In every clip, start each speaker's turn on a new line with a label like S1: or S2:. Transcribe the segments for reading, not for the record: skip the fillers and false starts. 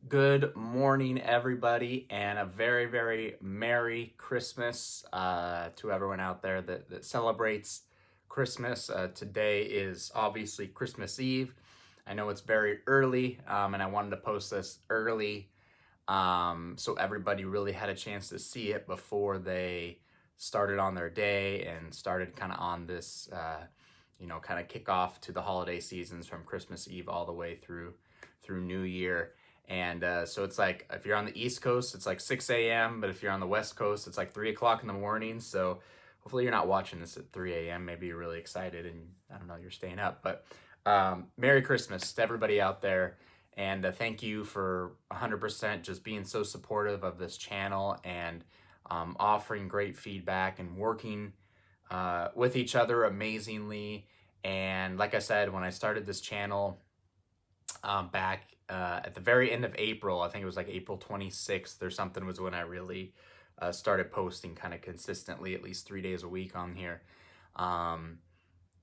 S1: Good morning, everybody, and a very, very Merry Christmas to everyone out there that celebrates Christmas. Today is obviously Christmas Eve. I know it's very early, and I wanted to post this early so everybody really had a chance to see it before they started on their day and started kind of on this, kind of kickoff to the holiday seasons from Christmas Eve all the way through New Year. And so it's like, if you're on the East Coast, it's like 6 a.m. But if you're on the West Coast, it's like 3 o'clock in the morning. So hopefully you're not watching this at 3 a.m. Maybe you're really excited and I don't know, you're staying up. But Merry Christmas to everybody out there. And thank you for 100% just being so supportive of this channel and offering great feedback and working with each other amazingly. And like I said, when I started this channel back at the very end of April, I think it was like April 26th or something was when I really started posting kind of consistently, at least 3 days a week on here.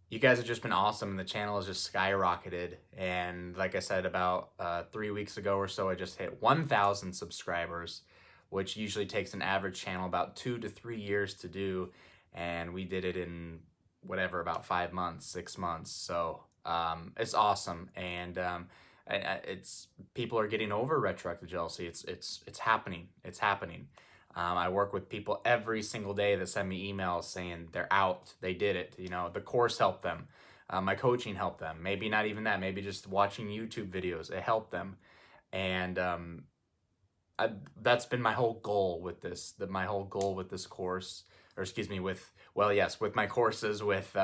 S1: You guys have just been awesome, and the channel has just skyrocketed. And like I said, about 3 weeks ago or so, I just hit 1,000 subscribers, which usually takes an average channel about 2 to 3 years to do. And we did it in whatever, about 5 months, 6 months. So it's awesome. And it's people are getting over retroactive jealousy. It's happening. It's happening. I work with people every single day that send me emails saying they're out, they did it. You know, the course helped them. My coaching helped them. Maybe not even that. Maybe just watching YouTube videos, it helped them. And that's been my whole goal with this. My whole goal with this course, or excuse me, with my courses with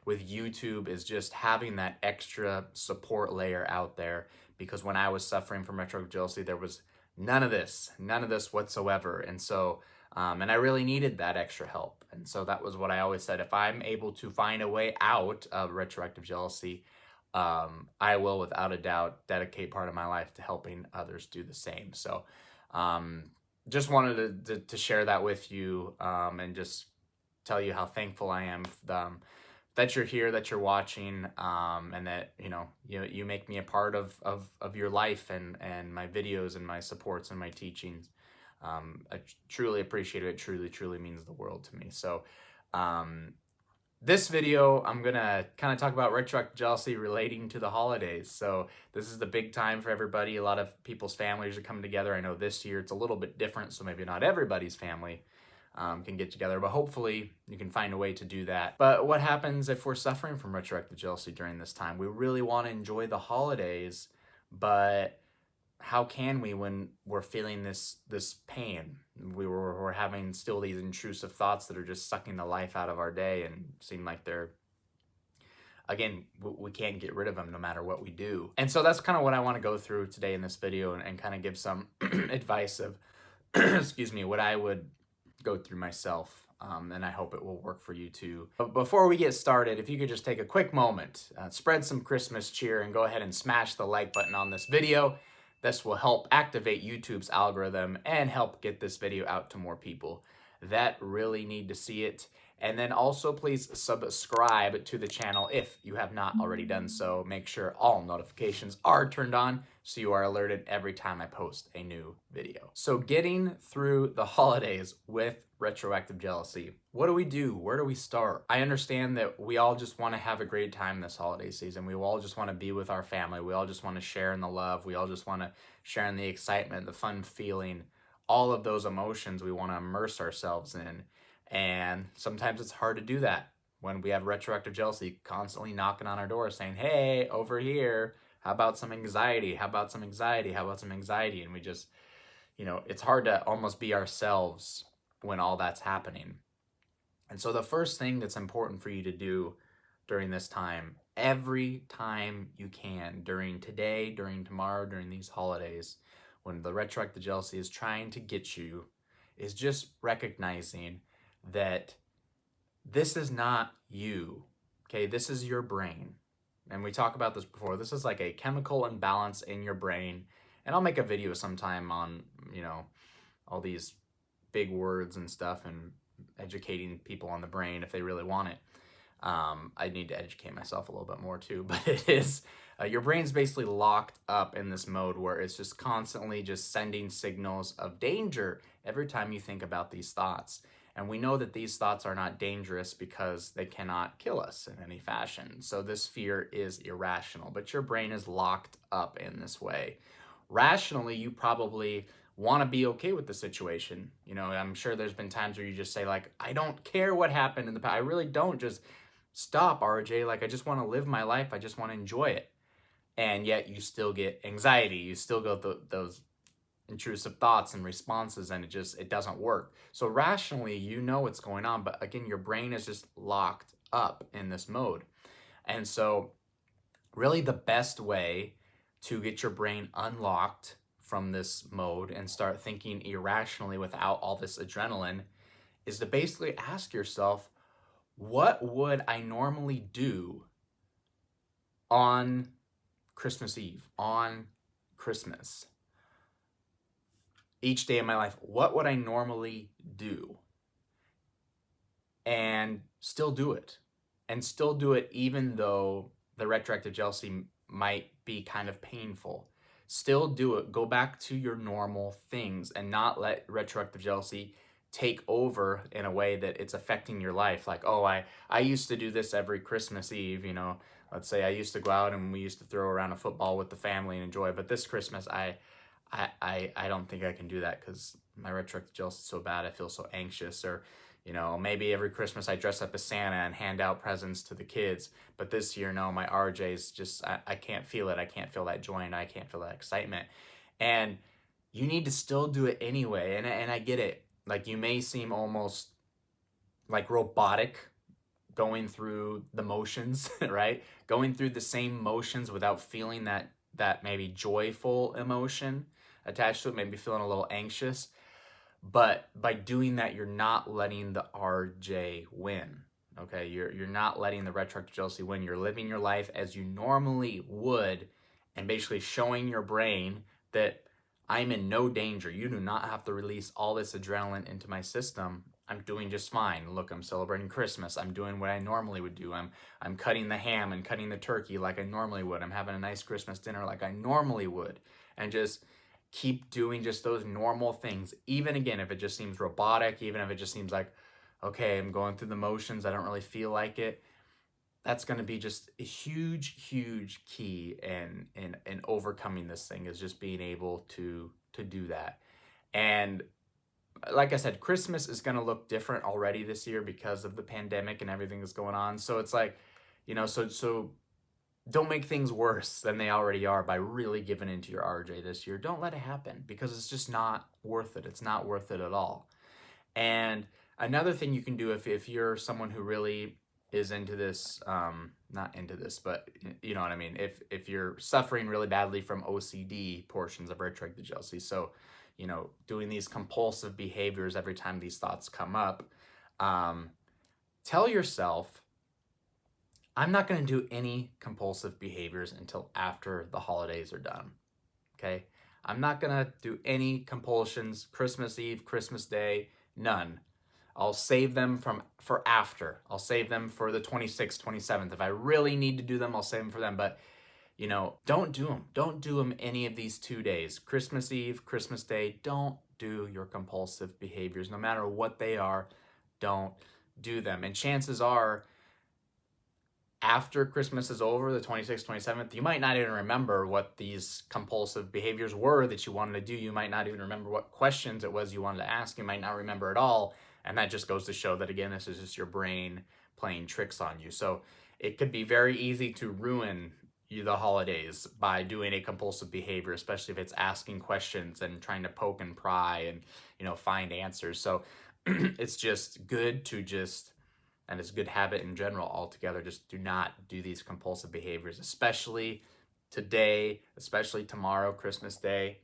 S1: YouTube, is just having that extra support layer out there. Because when I was suffering from retroactive jealousy, there was none of this whatsoever. And so, and I really needed that extra help. And so that was what I always said. If I'm able to find a way out of retroactive jealousy, I will, without a doubt, dedicate part of my life to helping others do the same. So, just wanted to share that with you, and just tell you how thankful I am that you're here, that you're watching, and that you make me a part of your life and my videos and my supports and my teachings. I truly appreciate it. It truly means the world to me. So this video, I'm gonna kind of talk about retroactive jealousy relating to the holidays. So this is the big time for everybody. A lot of people's families are coming together. I know this year it's a little bit different, so maybe not everybody's family can get together, but hopefully you can find a way to do that. But what happens if we're suffering from retroactive jealousy during this time? We really want to enjoy the holidays, but how can we when we're feeling this pain? We're having still these intrusive thoughts that are just sucking the life out of our day and seem like they're, again, we can't get rid of them no matter what we do. And so that's kind of what I want to go through today in this video, and kind of give some advice of excuse me, what I would go through myself, and I hope it will work for you too. But before we get started, if you could just take a quick moment, spread some Christmas cheer, and go ahead and smash the like button on this video. This will help activate YouTube's algorithm and help get this video out to more people that really need to see it. And then also please subscribe to the channel if you have not already done so. Make sure all notifications are turned on so you are alerted every time I post a new video. So getting through the holidays with retroactive jealousy, what do we do? Where do we start? I understand that we all just want to have a great time this holiday season. We all just want to be with our family. We all just want to share in the love. We all just want to share in the excitement, the fun feeling, all of those emotions we want to immerse ourselves in. And sometimes it's hard to do that when we have retroactive jealousy constantly knocking on our door saying, hey, over here, how about some anxiety? How about some anxiety? How about some anxiety? And we just, it's hard to almost be ourselves when all that's happening. And so the first thing that's important for you to do during this time, every time you can, during today, during tomorrow, during these holidays, when the retroactive jealousy is trying to get you, is just recognizing that this is not you, okay? This is your brain. And we talked about this before. This is like a chemical imbalance in your brain. And I'll make a video sometime on, all these big words and stuff and educating people on the brain if they really want it. I need to educate myself a little bit more too, but it is Your brain's basically locked up in this mode where it's just constantly just sending signals of danger every time you think about these thoughts. And we know that these thoughts are not dangerous because they cannot kill us in any fashion. So this fear is irrational, but your brain is locked up in this way. Rationally, you probably want to be okay with the situation. You know, I'm sure there's been times where you just say like, I don't care what happened in the past. I really don't. Just stop, RJ. Like, I just want to live my life. I just want to enjoy it. And yet you still get anxiety. You still go those intrusive thoughts and responses, and it doesn't work. So rationally, you know what's going on, but again, your brain is just locked up in this mode. And so really the best way to get your brain unlocked from this mode and start thinking irrationally without all this adrenaline is to basically ask yourself, what would I normally do on Christmas Eve, on Christmas? Each day of my life, what would I normally do? And still do it. And still do it even though the retroactive jealousy might be kind of painful. Still do it. Go back to your normal things and not let retroactive jealousy take over in a way that it's affecting your life. Like, oh, I used to do this every Christmas Eve, you know. Let's say I used to go out and we used to throw around a football with the family and enjoy it. But this Christmas, I don't think I can do that because my retroactive jealousy is so bad. I feel so anxious. Or, you know, maybe every Christmas I dress up as Santa and hand out presents to the kids. But this year, no, my RJ's just, I can't feel it. I can't feel that joy and I can't feel that excitement. And you need to still do it anyway. And I get it. Like, you may seem almost like robotic going through the motions, right? Going through the same motions without feeling that maybe joyful emotion attached to it, maybe feeling a little anxious. But by doing that, you're not letting the RJ win. Okay, you're not letting the retroactive jealousy win. You're living your life as you normally would, and basically showing your brain that I'm in no danger. You do not have to release all this adrenaline into my system. I'm doing just fine. Look, I'm celebrating Christmas. I'm doing what I normally would do. I'm cutting the ham and cutting the turkey like I normally would. I'm having a nice Christmas dinner like I normally would. And just keep doing just those normal things. Even again, if it just seems robotic, even if it just seems like, okay, I'm going through the motions, I don't really feel like it. That's going to be just a huge, huge key in overcoming this thing, is just being able to do that. And like I said, Christmas is going to look different already this year because of the pandemic and everything that's going on. So it's like, you know, so don't make things worse than they already are by really giving into your RJ this year. Don't let it happen because it's just not worth it. It's not worth it at all. And another thing you can do if you're someone who really is into this, not into this, but you know what I mean. If you're suffering really badly from OCD portions of retroactive jealousy, so, you know, doing these compulsive behaviors every time these thoughts come up, tell yourself, I'm not going to do any compulsive behaviors until after the holidays are done. Okay? I'm not going to do any compulsions, Christmas Eve, Christmas Day, none. I'll save them for after. I'll save them for the 26th, 27th. If I really need to do them, I'll save them for them. But, you know, don't do them. Don't do them any of these 2 days. Christmas Eve, Christmas Day, don't do your compulsive behaviors. No matter what they are, don't do them. And chances are, after Christmas is over, the 26th, 27th, you might not even remember what these compulsive behaviors were that you wanted to do. You might not even remember what questions it was you wanted to ask. You might not remember at all. And that just goes to show that, again, this is just your brain playing tricks on you. So it could be very easy to ruin you the holidays by doing a compulsive behavior, especially if it's asking questions and trying to poke and pry and, you know, find answers. So it's just good to and it's a good habit in general altogether, just do not do these compulsive behaviors, especially today, especially tomorrow, Christmas Day.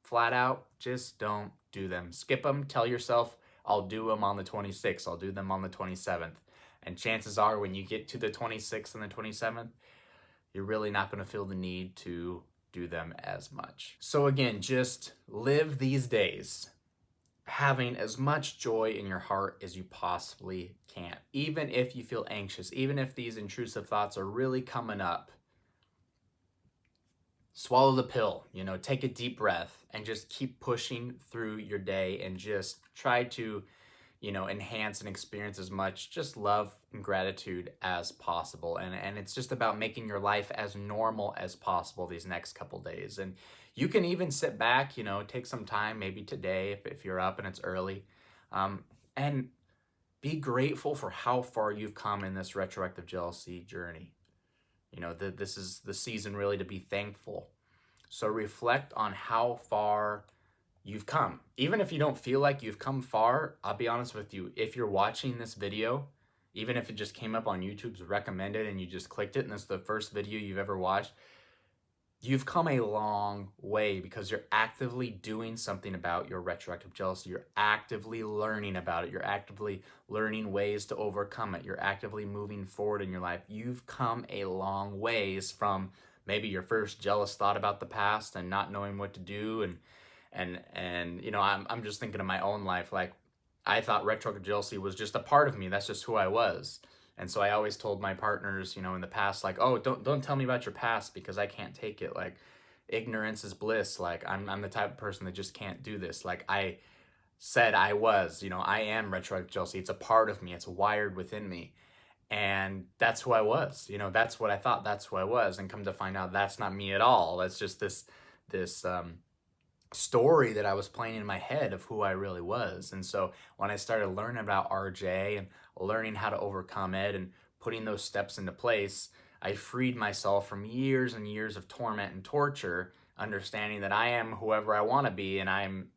S1: Flat out, just don't do them. Skip them. Tell yourself, I'll do them on the 26th. I'll do them on the 27th. And chances are when you get to the 26th and the 27th, you're really not going to feel the need to do them as much. So again, just live these days having as much joy in your heart as you possibly can. Even if you feel anxious, even if these intrusive thoughts are really coming up, swallow the pill, take a deep breath and just keep pushing through your day and just try to, enhance and experience as much just love and gratitude as possible. And it's just about making your life as normal as possible these next couple days. And you can even sit back, take some time, maybe today if you're up and it's early, and be grateful for how far you've come in this retroactive jealousy journey. This is the season really to be thankful. So reflect on how far you've come. Even if you don't feel like you've come far, I'll be honest with you, if you're watching this video, even if it just came up on YouTube's recommended and you just clicked it and it's the first video you've ever watched, you've come a long way because you're actively doing something about your retroactive jealousy. You're actively learning about it. You're actively learning ways to overcome it. You're actively moving forward in your life. You've come a long ways from maybe your first jealous thought about the past and not knowing what to do. And I'm just thinking of my own life. Like, I thought retroactive jealousy was just a part of me. That's just who I was. And so I always told my partners, in the past, like, oh, don't tell me about your past because I can't take it. Like, ignorance is bliss. Like, I'm the type of person that just can't do this. Like, I said I was, I am retroactive jealousy. It's a part of me. It's wired within me. And that's who I was. That's what I thought. That's who I was. And come to find out that's not me at all. That's just this story that I was playing in my head of who I really was. And so when I started learning about RJ and learning how to overcome it and putting those steps into place, I freed myself from years and years of torment and torture, understanding that I am whoever I want to be, and I'm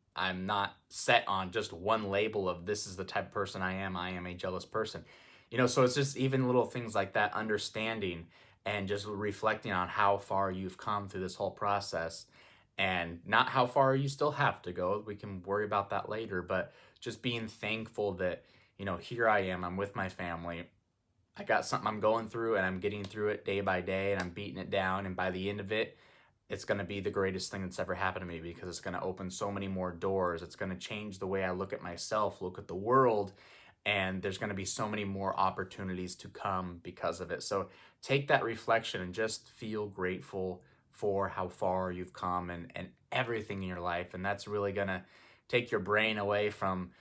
S1: not set on just one label of this is the type of person I am a jealous person. So it's just even little things like that, understanding and just reflecting on how far you've come through this whole process and not how far you still have to go. We can worry about that later, but just being thankful that, here I am, I'm with my family. I got something I'm going through and I'm getting through it day by day and I'm beating it down. And by the end of it, it's going to be the greatest thing that's ever happened to me because it's going to open so many more doors. It's going to change the way I look at myself, look at the world, and there's going to be so many more opportunities to come because of it. So take that reflection and just feel grateful for how far you've come and everything in your life. And that's really going to take your brain away from,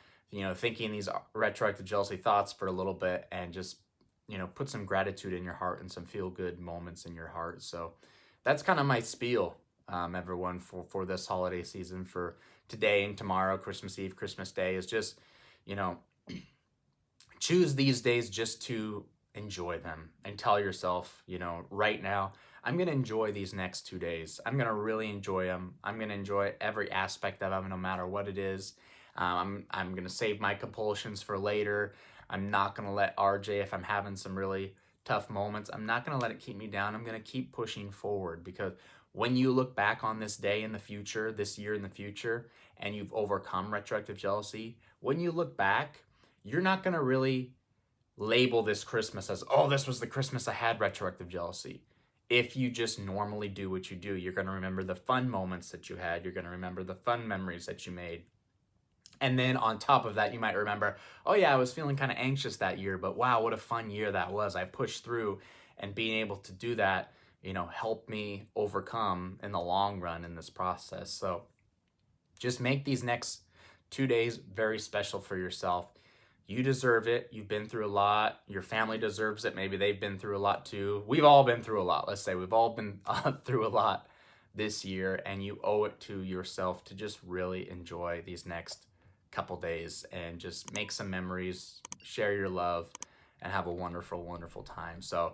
S1: thinking these retroactive jealousy thoughts for a little bit and just, put some gratitude in your heart and some feel good moments in your heart. So that's kind of my spiel, everyone, for this holiday season, for today and tomorrow, Christmas Eve, Christmas Day, is just, choose these days just to enjoy them and tell yourself, right now, I'm going to enjoy these next 2 days. I'm going to really enjoy them. I'm going to enjoy every aspect of them, no matter what it is. I'm going to save my compulsions for later. I'm not going to let RJ, if I'm having some really tough moments, I'm not going to let it keep me down. I'm going to keep pushing forward, because when you look back on this day in the future, this year in the future, and you've overcome retroactive jealousy, when you look back, you're not going to really label this Christmas as, oh, this was the Christmas I had retroactive jealousy. If you just normally do what you do, you're going to remember the fun moments that you had. You're going to remember the fun memories that you made. And then on top of that, you might remember, oh yeah, I was feeling kind of anxious that year, but wow, what a fun year that was. I pushed through, and being able to do that, helped me overcome in the long run in this process. So just make these next 2 days very special for yourself. You deserve it. You've been through a lot. Your family deserves it. Maybe they've been through a lot too. We've all been through a lot. Let's say we've all been through a lot this year, and you owe it to yourself to just really enjoy these next couple days and just make some memories, share your love, and have a wonderful, wonderful time. So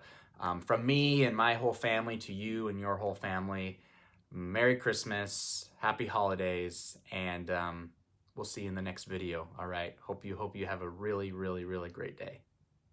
S1: from me and my whole family to you and your whole family, Merry Christmas, Happy Holidays, and we'll see you in the next video. All right. Hope you have a really, really, really great day.